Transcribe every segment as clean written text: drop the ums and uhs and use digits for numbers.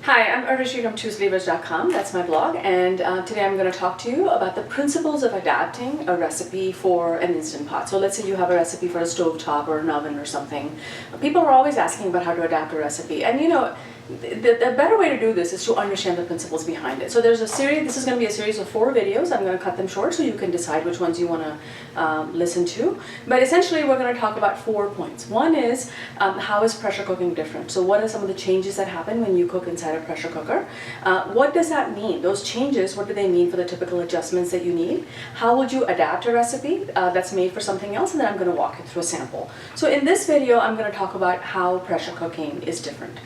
Hi, I'm Arvishi from TwoSleevers.com. That's my blog, and today I'm going to talk to you about the principles of adapting a recipe for an Instant Pot. So let's say you have a recipe for a stovetop or an oven or something. People are always asking about how to adapt a recipe, and the better way to do this is to understand the principles behind it. So there's a series, this is going to be a series of 4 videos. I'm going to cut them short so you can decide which ones you want to listen to. But essentially we're going to talk about 4 points. One is how is pressure cooking different? So what are some of the changes that happen when you cook inside a pressure cooker? What does that mean? Those changes, what do they mean for the typical adjustments that you need? How would you adapt a recipe that's made for something else? And then I'm going to walk you through a sample. So in this video I'm going to talk about how pressure cooking is different.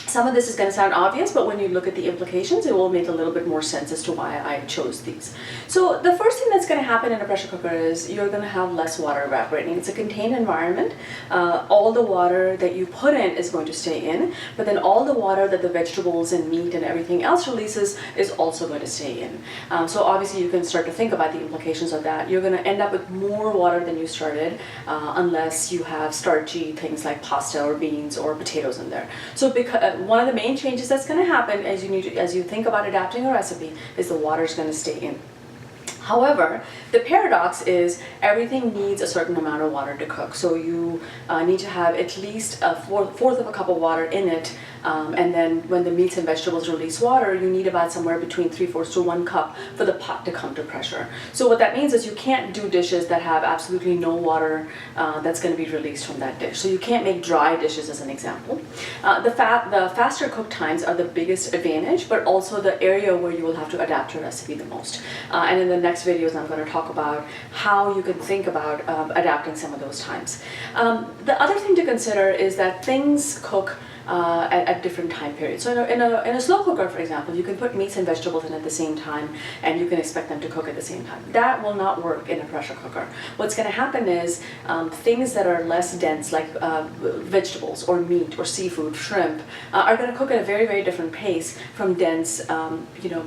Some of this is going to sound obvious, but when you look at the implications, it will make a little bit more sense as to why I chose these. So the first thing that's going to happen in a pressure cooker is you're going to have less water evaporating. It's a contained environment. All the water that you put in is going to stay in, but then all the water that the vegetables and meat and everything else releases is also going to stay in. So obviously you can start to think about the implications of that. You're going to end up with more water than you started unless you have starchy things like pasta or beans or potatoes in there. So because one of the main changes that's going to happen as you think about adapting a recipe is the water is going to stay in. However, the paradox is everything needs a certain amount of water to cook. So you need to have at least a fourth of a cup of water in it. And then when the meats and vegetables release water, you need about somewhere between 3/4 to 1 cup for the pot to come to pressure. So what that means is you can't do dishes that have absolutely no water that's going to be released from that dish. So you can't make dry dishes as an example. The faster cook times are the biggest advantage, but also the area where you will have to adapt your recipe the most. And in the next videos, I'm going to talk about how you can think about adapting some of those times. The other thing to consider is that things cook at different time periods. So in a slow cooker, for example, you can put meats and vegetables in at the same time and you can expect them to cook at the same time. That will not work in a pressure cooker. What's going to happen is things that are less dense, like vegetables or meat or seafood, shrimp, are going to cook at a very, very different pace from dense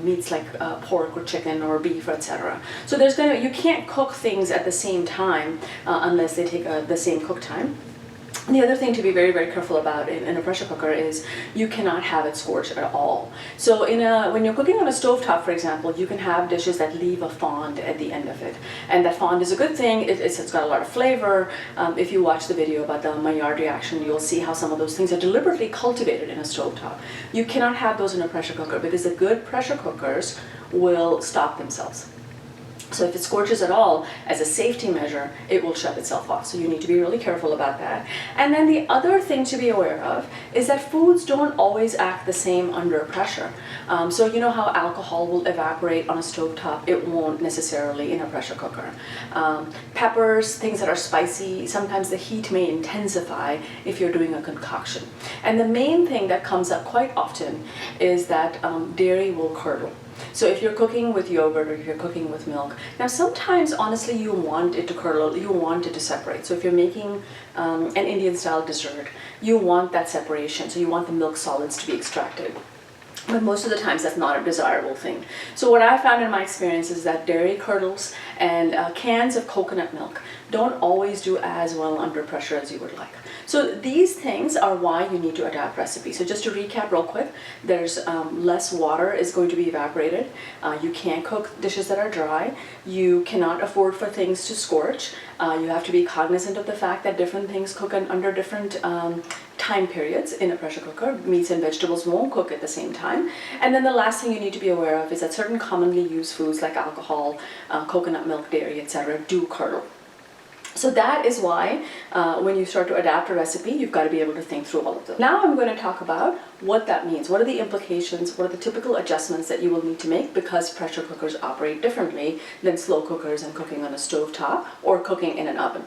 meats like pork or chicken or beef, etc. So you can't cook things at the same time unless they take the same cook time. The other thing to be very, very careful about in a pressure cooker is you cannot have it scorch at all. So when you're cooking on a stovetop, for example, you can have dishes that leave a fond at the end of it. And that fond is a good thing. It's got a lot of flavor. If you watch the video about the Maillard reaction, you'll see how some of those things are deliberately cultivated in a stovetop. You cannot have those in a pressure cooker because the good pressure cookers will stop themselves. So if it scorches at all, as a safety measure, it will shut itself off. So you need to be really careful about that. And then the other thing to be aware of is that foods don't always act the same under pressure. So you know how alcohol will evaporate on a stovetop? It won't necessarily in a pressure cooker. Peppers, things that are spicy, sometimes the heat may intensify if you're doing a concoction. And the main thing that comes up quite often is that dairy will curdle. So if you're cooking with yogurt or if you're cooking with milk, now sometimes honestly you want it to curdle, you want it to separate. So if you're making an Indian style dessert, you want that separation. So you want the milk solids to be extracted. But most of the times that's not a desirable thing. So what I found in my experience is that dairy curdles and cans of coconut milk don't always do as well under pressure as you would like. So these things are why you need to adapt recipes. So just to recap real quick, there's less water is going to be evaporated. You can't cook dishes that are dry. You cannot afford for things to scorch. You have to be cognizant of the fact that different things cook under different time periods in a pressure cooker. Meats and vegetables won't cook at the same time. And then the last thing you need to be aware of is that certain commonly used foods like alcohol, coconut milk, dairy, etc. do curdle. So that is why when you start to adapt a recipe, you've got to be able to think through all of them. Now I'm going to talk about what that means. What are the implications? What are the typical adjustments that you will need to make because pressure cookers operate differently than slow cookers and cooking on a stovetop or cooking in an oven.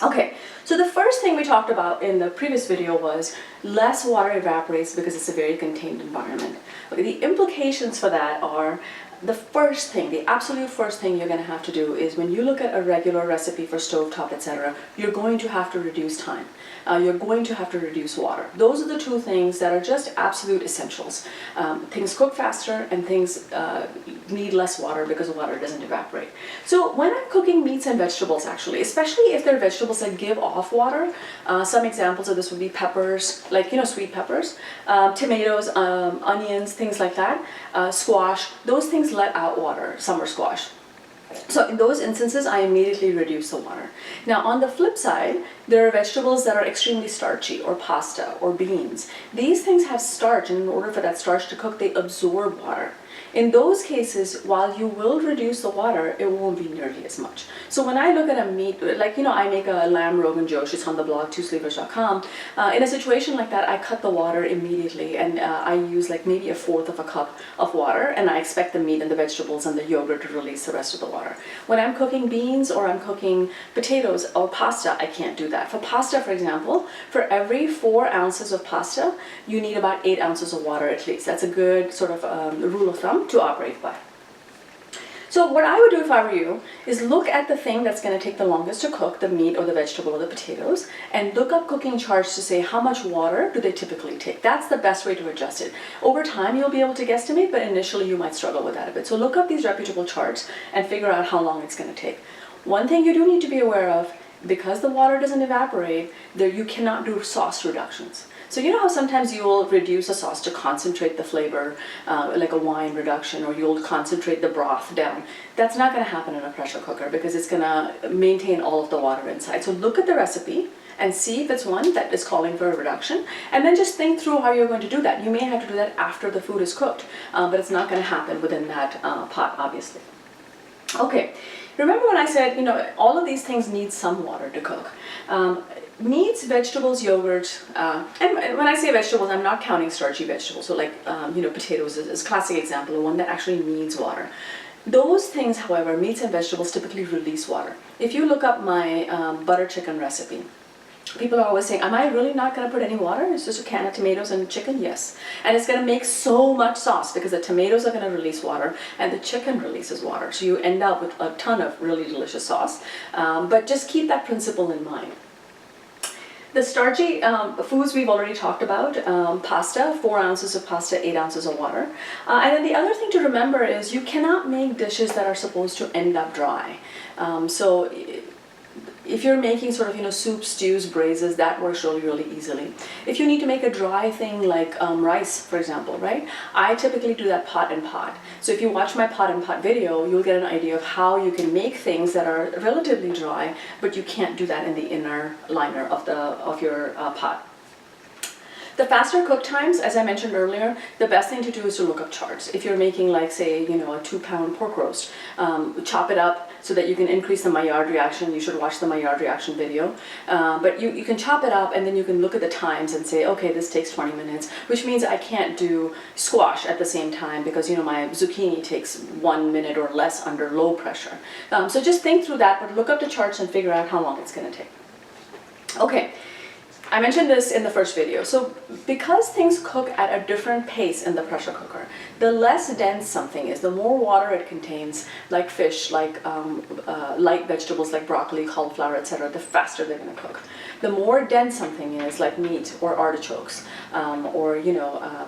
Okay, so the first thing we talked about in the previous video was less water evaporates because it's a very contained environment. Okay, the implications for that are the first thing, the absolute first thing you're going to have to do is when you look at a regular recipe for stovetop, etc., you're going to have to reduce time. You're going to have to reduce water. Those are the two things that are just absolute essentials. Things cook faster and things need less water because the water doesn't evaporate. So when I'm cooking meats and vegetables, actually, especially if they're vegetables that give off water, some examples of this would be peppers, like, sweet peppers, tomatoes, onions, things like that, squash, those things let out water, summer squash. So in those instances, I immediately reduce the water. Now on the flip side, there are vegetables that are extremely starchy, or pasta, or beans. These things have starch, and in order for that starch to cook, they absorb water. In those cases, while you will reduce the water, it won't be nearly as much. So when I look at a meat, like, I make a lamb rogan josh, it's on the blog, TwoSleevers.com. In a situation like that, I cut the water immediately, and I use like maybe 1/4 of a cup of water, and I expect the meat and the vegetables and the yogurt to release the rest of the water. When I'm cooking beans or I'm cooking potatoes or pasta, I can't do that. For pasta, for example, for every 4 ounces of pasta, you need about 8 ounces of water at least. That's a good sort of rule of thumb to operate by. So what I would do if I were you is look at the thing that's going to take the longest to cook, the meat or the vegetable or the potatoes, and look up cooking charts to say how much water do they typically take. That's the best way to adjust it. Over time you'll be able to guesstimate, but initially you might struggle with that a bit. So look up these reputable charts and figure out how long it's going to take. One thing you do need to be aware of, because the water doesn't evaporate, you cannot do sauce reductions. So you know how sometimes you'll reduce a sauce to concentrate the flavor, like a wine reduction, or you'll concentrate the broth down. That's not going to happen in a pressure cooker because it's going to maintain all of the water inside. So look at the recipe and see if it's one that is calling for a reduction, and then just think through how you're going to do that. You may have to do that after the food is cooked, but it's not going to happen within that pot, obviously. Okay, remember when I said, all of these things need some water to cook. Meats, vegetables, yogurt, and when I say vegetables, I'm not counting starchy vegetables. So like, potatoes is a classic example of one that actually needs water. Those things, however, meats and vegetables typically release water. If you look up my butter chicken recipe, people are always saying, am I really not going to put any water? It's just a can of tomatoes and chicken? Yes. And it's going to make so much sauce because the tomatoes are going to release water and the chicken releases water. So you end up with a ton of really delicious sauce. But just keep that principle in mind. The starchy foods we've already talked about, pasta, 4 ounces of pasta, 8 ounces of water. And then the other thing to remember is you cannot make dishes that are supposed to end up dry. So if you're making sort of, soups, stews, braises, that works really, really easily. If you need to make a dry thing like rice, for example, right? I typically do that pot and pot. So if you watch my pot and pot video, you'll get an idea of how you can make things that are relatively dry, but you can't do that in the inner liner of your pot. The faster cook times, as I mentioned earlier, the best thing to do is to look up charts. If you're making like, say, a 2-pound pork roast, chop it up so that you can increase the Maillard reaction. You should watch the Maillard reaction video. But you can chop it up and then you can look at the times and say, okay, this takes 20 minutes, which means I can't do squash at the same time because, my zucchini takes 1 minute or less under low pressure. So just think through that, but look up the charts and figure out how long it's going to take. Okay. I mentioned this in the first video. So because things cook at a different pace in the pressure cooker, the less dense something is, the more water it contains, like fish, like light vegetables like broccoli, cauliflower, etc., the faster they're going to cook. The more dense something is, like meat or artichokes, or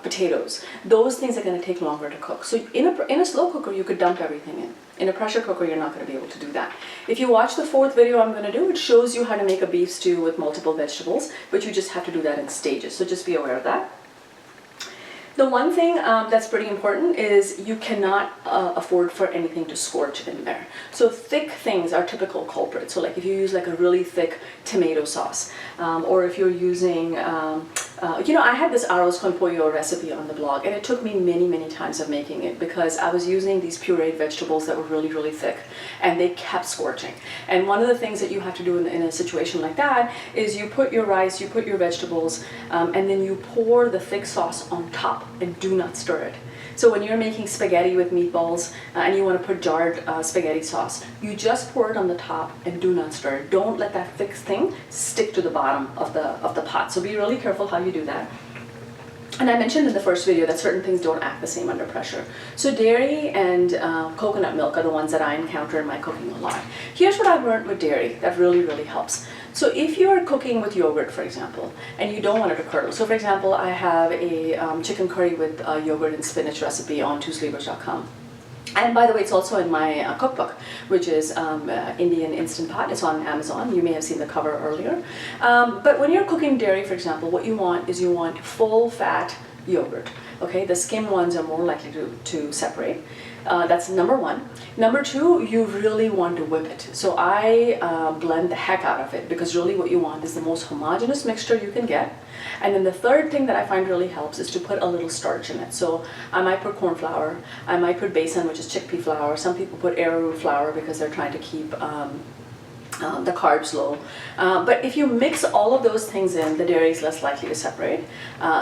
potatoes, those things are going to take longer to cook. So in a slow cooker, you could dump everything in. In a pressure cooker, you're not going to be able to do that. If you watch the 4th video I'm going to do, it shows you how to make a beef stew with multiple vegetables, but you just have to do that in stages. So just be aware of that. The one thing that's pretty important is you cannot afford for anything to scorch in there. So thick things are typical culprits. So like if you use like a really thick tomato sauce, or if you're using, I had this arroz con pollo recipe on the blog, and it took me many, many times of making it because I was using these pureed vegetables that were really, really thick, and they kept scorching. And one of the things that you have to do in a situation like that is you put your rice, you put your vegetables, and then you pour the thick sauce on top and do not stir it. So when you're making spaghetti with meatballs and you want to put jarred spaghetti sauce, you just pour it on the top and do not stir it. Don't let that thick thing stick to the bottom of the pot. So be really careful how you do that. And I mentioned in the first video that certain things don't act the same under pressure. So dairy and coconut milk are the ones that I encounter in my cooking a lot. Here's what I've learned with dairy that really, really helps. So if you're cooking with yogurt, for example, and you don't want it to curdle. So for example, I have a chicken curry with yogurt and spinach recipe on TwoSleevers.com. And by the way, it's also in my cookbook, which is Indian Instant Pot. It's on Amazon. You may have seen the cover earlier. But when you're cooking dairy, for example, what you want is you want full fat yogurt. Okay, the skim ones are more likely to separate. That's number one. Number two, you really want to whip it. So I blend the heck out of it, because really what you want is the most homogeneous mixture you can get. And then the third thing that I find really helps is to put a little starch in it. So I might put corn flour, I might put besan, which is chickpea flour. Some people put arrowroot flour because they're trying to keep the carbs low. But if you mix all of those things in, the dairy is less likely to separate.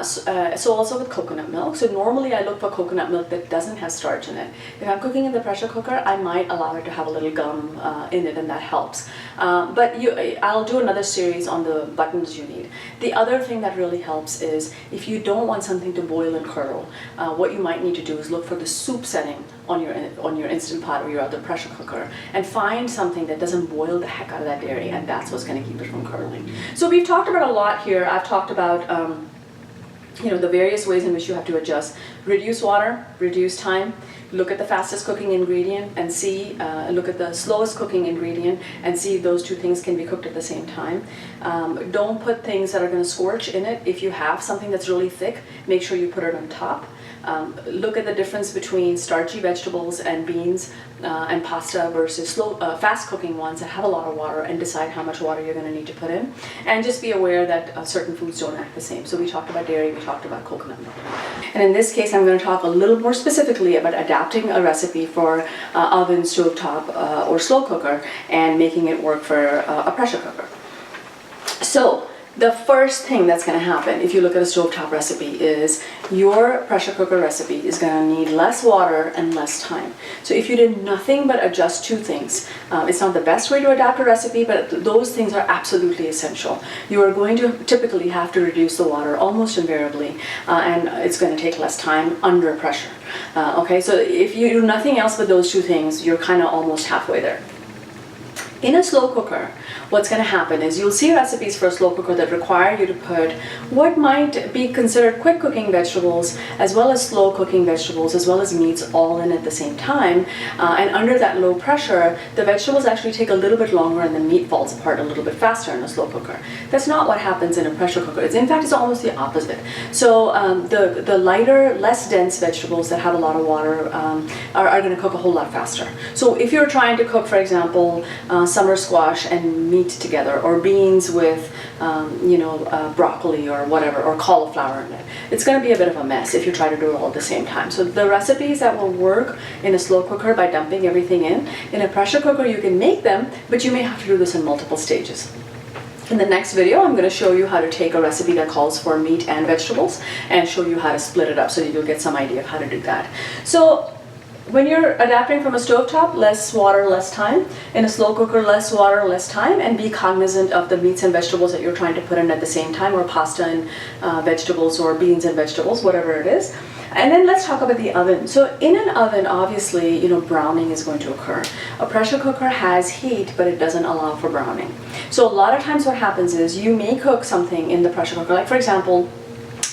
So also with coconut milk. So normally I look for coconut milk that doesn't have starch in it. If I'm cooking in the pressure cooker, I might allow it to have a little gum in it, and that helps. But I'll do another series on the buttons you need. The other thing that really helps is if you don't want something to boil and curdle, what you might need to do is look for the soup setting on your Instant Pot or your other pressure cooker, and find something that doesn't boil the heck out of that dairy, and that's what's going to keep it from curdling. So we've talked about a lot here. I've talked about the various ways in which you have to adjust. Reduce water, reduce time. Look at the fastest cooking ingredient and see, look at the slowest cooking ingredient and see if those two things can be cooked at the same time. Don't put things that are going to scorch in it. If you have something that's really thick, make sure you put it on top. Look at the difference between starchy vegetables and beans and pasta versus fast cooking ones that have a lot of water, and decide how much water you're going to need to put in. And just be aware that certain foods don't act the same. So we talked about dairy, we talked about coconut milk. And in this case, I'm going to talk a little more specifically about adapting a recipe for oven, stovetop, or slow cooker, and making it work for a pressure cooker. So the first thing that's going to happen if you look at a stovetop recipe is your pressure cooker recipe is going to need less water and less time. So if you did nothing but adjust two things, it's not the best way to adapt a recipe, but those things are absolutely essential. You are going to typically have to reduce the water almost invariably, and it's going to take less time under pressure. Okay, so if you do nothing else but those two things, you're kind of almost halfway there. In a slow cooker, what's going to happen is you'll see recipes for a slow cooker that require you to put what might be considered quick cooking vegetables, as well as slow cooking vegetables, as well as meats, all in at the same time. And under that low pressure, the vegetables actually take a little bit longer and the meat falls apart a little bit faster in a slow cooker. That's not what happens in a pressure cooker. In fact, it's almost the opposite. So the lighter, less dense vegetables that have a lot of water are going to cook a whole lot faster. So if you're trying to cook, for example, summer squash and meat together, or beans with broccoli or whatever, or cauliflower in it, it's going to be a bit of a mess if you try to do it all at the same time. So the recipes that will work in a slow cooker by dumping everything in a pressure cooker, you can make them, but you may have to do this in multiple stages. In the next video, I'm going to show you how to take a recipe that calls for meat and vegetables and show you how to split it up so that you'll get some idea of how to do that. So when you're adapting from a stovetop, less water, less time. In a slow cooker, less water, less time, and be cognizant of the meats and vegetables that you're trying to put in at the same time, or pasta and vegetables, or beans and vegetables, whatever it is. And then let's talk about the oven. So in an oven, obviously, browning is going to occur. A pressure cooker has heat, but it doesn't allow for browning. So a lot of times what happens is you may cook something in the pressure cooker, like for example,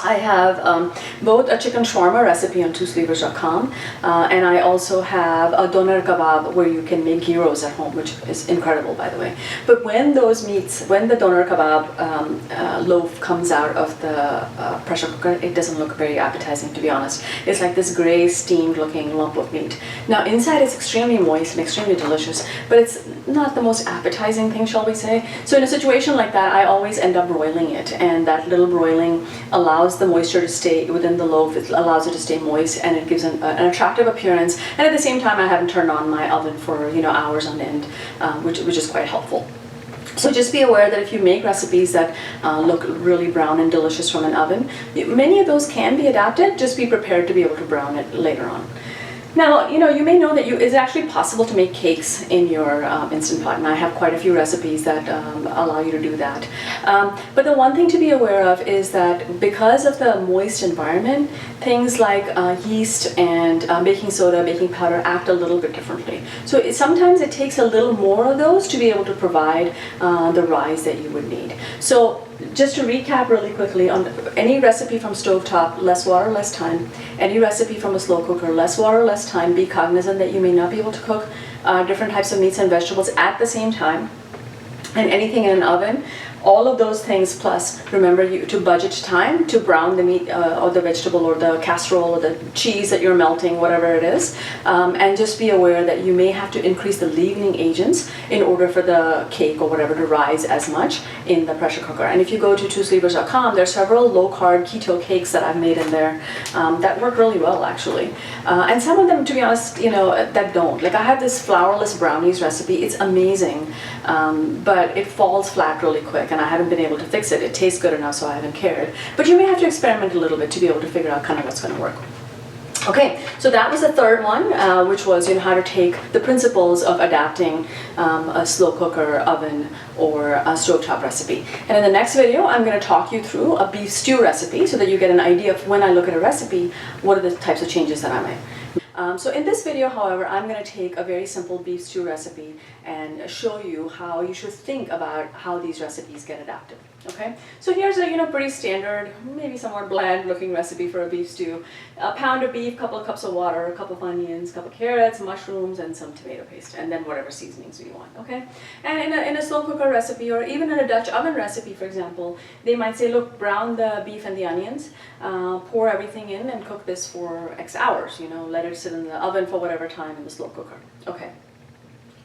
I have both a chicken shawarma recipe on TwoSleevers.com, and I also have a doner kebab where you can make gyros at home, which is incredible, by the way. But when the doner kebab loaf comes out of the pressure cooker, it doesn't look very appetizing, to be honest. It's like this gray, steamed looking lump of meat. Now inside it's extremely moist and extremely delicious, but it's not the most appetizing thing, shall we say. So in a situation like that, I always end up broiling it, and that little broiling allows the moisture to stay within the loaf. It allows it to stay moist, and it gives an attractive appearance. And at the same time, I haven't turned on my oven for hours on end, which is quite helpful. So just be aware that if you make recipes that look really brown and delicious from an oven, many of those can be adapted. Just be prepared to be able to brown it later on. Now, you may know that it's actually possible to make cakes in your Instant Pot, and I have quite a few recipes that allow you to do that. But the one thing to be aware of is that because of the moist environment, things like yeast and baking soda, baking powder act a little bit differently. So sometimes it takes a little more of those to be able to provide the rise that you would need. So just to recap really quickly, on any recipe from stovetop, less water, less time. Any recipe from a slow cooker, less water, less time. Be cognizant that you may not be able to cook different types of meats and vegetables at the same time. And anything in an oven, all of those things, plus remember to budget time to brown the meat or the vegetable or the casserole or the cheese that you're melting, whatever it is. And just be aware that you may have to increase the leavening agents in order for the cake or whatever to rise as much in the pressure cooker. And if you go to TwoSleevers.com, there are several low-carb keto cakes that I've made in there that work really well, actually. And some of them, to be honest, that don't. Like I have this flourless brownies recipe. It's amazing, but it falls flat really quick, and I haven't been able to fix it. It tastes good enough, so I haven't cared. But you may have to experiment a little bit to be able to figure out kind of what's going to work. Okay, so that was the third one, which was how to take the principles of adapting a slow cooker, oven, or a stovetop recipe. And in the next video, I'm going to talk you through a beef stew recipe so that you get an idea of when I look at a recipe, what are the types of changes that I make. So in this video, however, I'm going to take a very simple beef stew recipe and show you how you should think about how these recipes get adapted. Okay, so here's a pretty standard, maybe somewhat bland looking recipe for a beef stew. A pound of beef, couple of cups of water, a cup of onions, couple of carrots, mushrooms, and some tomato paste, and then whatever seasonings you want. Okay, and in a slow cooker recipe, or even in a Dutch oven recipe, for example, they might say, look, brown the beef and the onions, pour everything in, and cook this for X hours. Let it sit in the oven for whatever time in the slow cooker. Okay.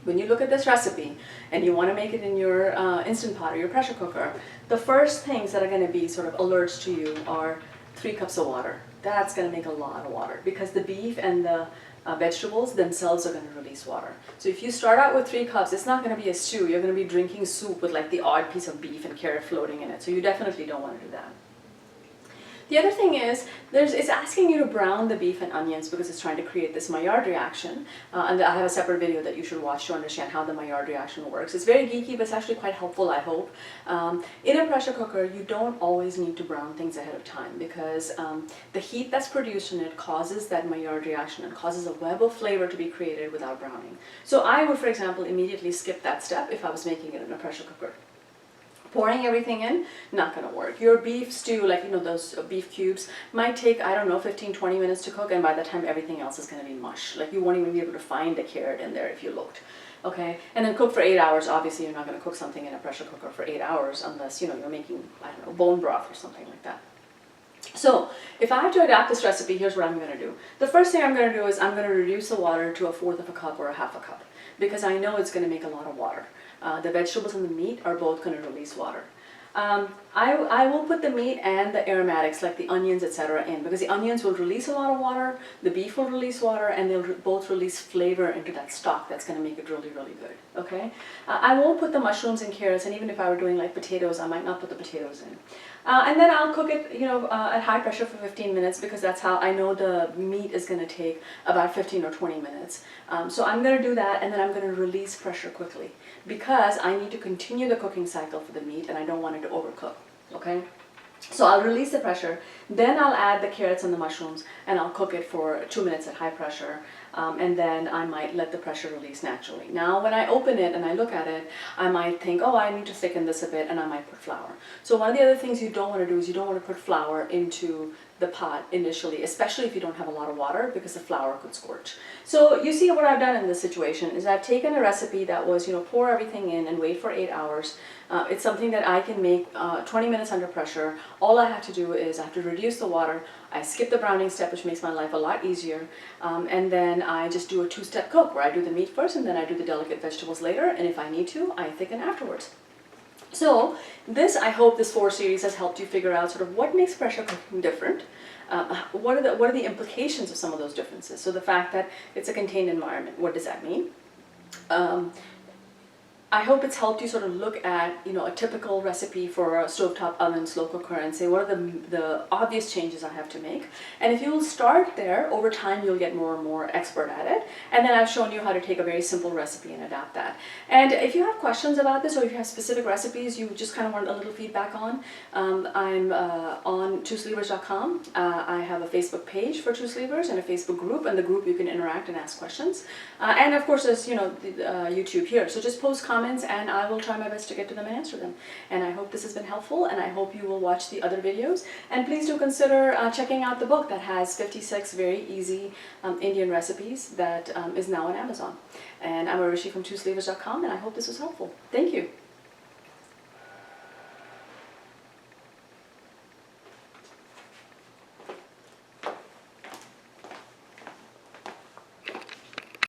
When you look at this recipe and you want to make it in your Instant Pot or your pressure cooker, the first things that are going to be sort of alerts to you are 3 cups of water. That's going to make a lot of water because the beef and the vegetables themselves are going to release water. So if you start out with 3 cups, it's not going to be a stew. You're going to be drinking soup with like the odd piece of beef and carrot floating in it. So you definitely don't want to do that. The other thing is, it's asking you to brown the beef and onions because it's trying to create this Maillard reaction. And I have a separate video that you should watch to understand how the Maillard reaction works. It's very geeky, but it's actually quite helpful, I hope. In a pressure cooker, you don't always need to brown things ahead of time because the heat that's produced in it causes that Maillard reaction and causes a web of flavor to be created without browning. So I would, for example, immediately skip that step if I was making it in a pressure cooker. Pouring everything in, not going to work. Your beef stew, like those beef cubes, might take, I don't know, 15-20 minutes to cook, and by the time everything else is going to be mush. Like you won't even be able to find the carrot in there if you looked. Okay, and then cook for 8 hours. Obviously, you're not going to cook something in a pressure cooker for 8 hours unless you're making, I don't know, bone broth or something like that. So if I have to adapt this recipe, here's what I'm going to do. The first thing I'm going to do is I'm going to reduce the water to 1/4 of a cup or 1/2 a cup because I know it's going to make a lot of water. The vegetables and the meat are both going to release water. I will put the meat and the aromatics like the onions, etc. in because the onions will release a lot of water, the beef will release water, and they'll both release flavor into that stock that's going to make it really, really good. Okay, I won't put the mushrooms and carrots, and even if I were doing like potatoes, I might not put the potatoes in. And then I'll cook it, at high pressure for 15 minutes because that's how I know the meat is going to take about 15 or 20 minutes. So I'm going to do that, and then I'm going to release pressure quickly because I need to continue the cooking cycle for the meat, and I don't want it to overcook. Okay. So I'll release the pressure, then I'll add the carrots and the mushrooms, and I'll cook it for 2 minutes at high pressure, and then I might let the pressure release naturally. Now when I open it and I look at it, I might think, oh, I need to thicken this a bit, and I might put flour. So one of the other things you don't want to do is you don't want to put flour into the pot initially, especially if you don't have a lot of water because the flour could scorch. So you see what I've done in this situation is I've taken a recipe that was, pour everything in and wait for 8 hours. It's something that I can make 20 minutes under pressure. All I have to do is I have to reduce the water. I skip the browning step, which makes my life a lot easier. And then I just do a 2-step cook where I do the meat first and then I do the delicate vegetables later. And if I need to, I thicken afterwards. So I hope this 4 series has helped you figure out sort of what makes pressure cooking different. What are the implications of some of those differences? So the fact that it's a contained environment, what does that mean? I hope it's helped you sort of look at, a typical recipe for a stovetop oven slow cooker and say, what are the obvious changes I have to make? And if you will start there, over time you'll get more and more expert at it. And then I've shown you how to take a very simple recipe and adapt that. And if you have questions about this, or if you have specific recipes you just kind of want a little feedback on, I'm on TwoSleevers.com. I have a Facebook page for TwoSleevers and a Facebook group. And the group you can interact and ask questions. And of course there's, YouTube here. So just post comments and I will try my best to get to them and answer them. And I hope this has been helpful, and I hope you will watch the other videos. And please do consider checking out the book that has 56 very easy Indian recipes that is now on Amazon. And I'm Arishi from TwoSleevers.com, and I hope this was helpful. Thank you.